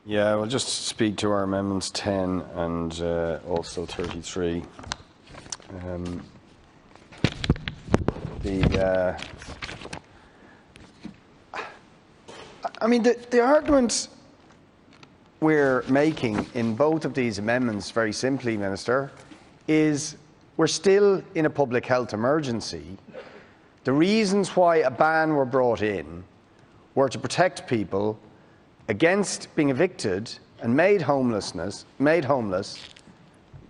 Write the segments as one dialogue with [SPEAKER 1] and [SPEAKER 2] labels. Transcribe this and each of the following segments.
[SPEAKER 1] Yeah, we'll just speak to our amendments 10 and also 33. I mean, the argument we're making in both of these amendments, very simply, Minister, is we're still in a public health emergency. The reasons why a ban were brought in were to protect people against being evicted and made homeless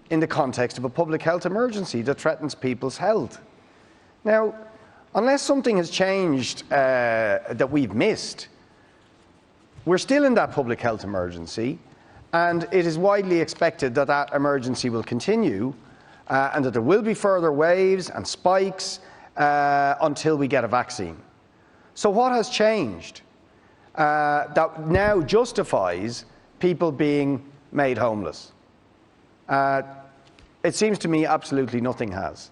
[SPEAKER 1] in the context of a public health emergency that threatens people's health. Now, unless something has changed that we've missed, we're still in that public health emergency, and it is widely expected that that emergency will continue and that there will be further waves and spikes until we get a vaccine. So what has changed that now justifies people being made homeless? It seems to me absolutely nothing has.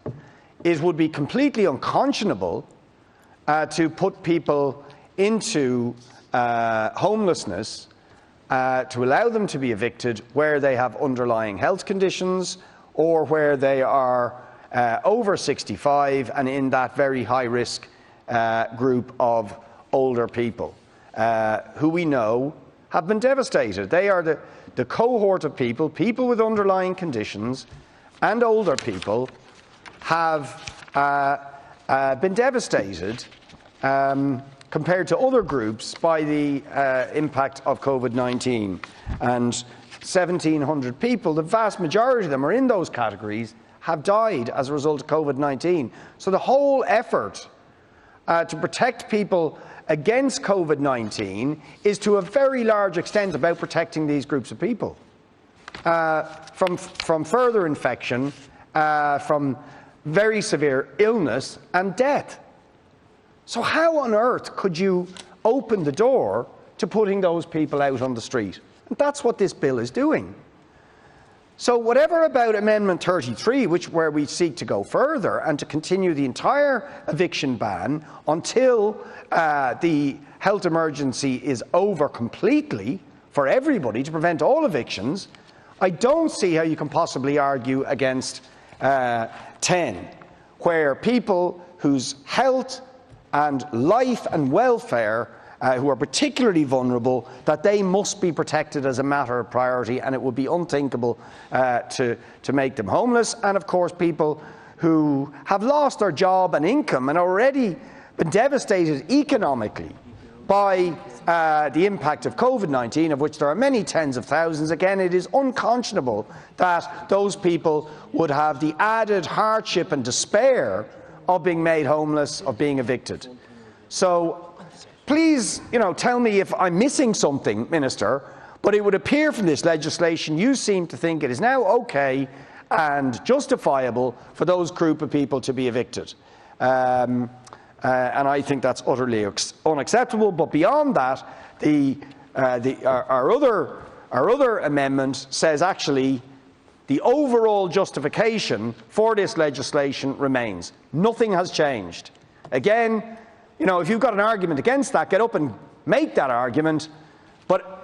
[SPEAKER 1] It would be completely unconscionable to put people into homelessness to allow them to be evicted where they have underlying health conditions or where they are over 65 and in that very high-risk group of older people who we know have been devastated. They are the cohort of people with underlying conditions and older people have been devastated compared to other groups by the impact of COVID-19. And 1,700 people, the vast majority of them are in those categories, have died as a result of COVID-19. So the whole effort to protect people against COVID-19 is to a very large extent about protecting these groups of people from further infection, from very severe illness and death. So how on earth could you open the door to putting those people out on the street? And that's what this bill is doing. So whatever about Amendment 33, where we seek to go further and to continue the entire eviction ban until the health emergency is over completely for everybody to prevent all evictions, I don't see how you can possibly argue against 10, where people whose health and life and welfare who are particularly vulnerable, that they must be protected as a matter of priority, and it would be unthinkable to make them homeless. And of course, people who have lost their job and income and already been devastated economically by the impact of COVID-19, of which there are many tens of thousands. Again, it is unconscionable that those people would have the added hardship and despair of being made homeless, of being evicted. So please, tell me if I'm missing something, Minister, but it would appear from this legislation you seem to think it is now OK and justifiable for those group of people to be evicted. And I think that's utterly unacceptable. But beyond that, our other amendment says actually the overall justification for this legislation remains. Nothing has changed. Again, if you've got an argument against that, get up and make that argument. But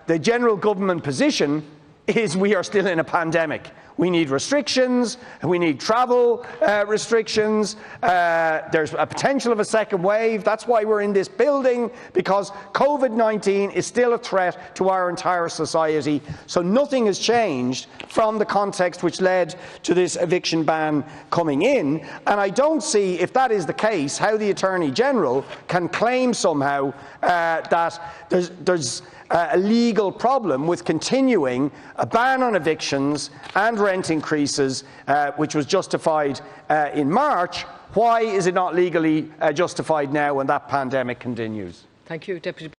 [SPEAKER 1] the general government position is we are still in a pandemic. We need restrictions, we need travel restrictions, there's a potential of a second wave. That's why we're in this building, because COVID-19 is still a threat to our entire society. So nothing has changed from the context which led to this eviction ban coming in. And I don't see, if that is the case, how the Attorney-General can claim somehow that there's a legal problem with continuing a ban on evictions and rent increases, which was justified in March. Why is it not legally justified now when that pandemic continues?
[SPEAKER 2] Thank you, Deputy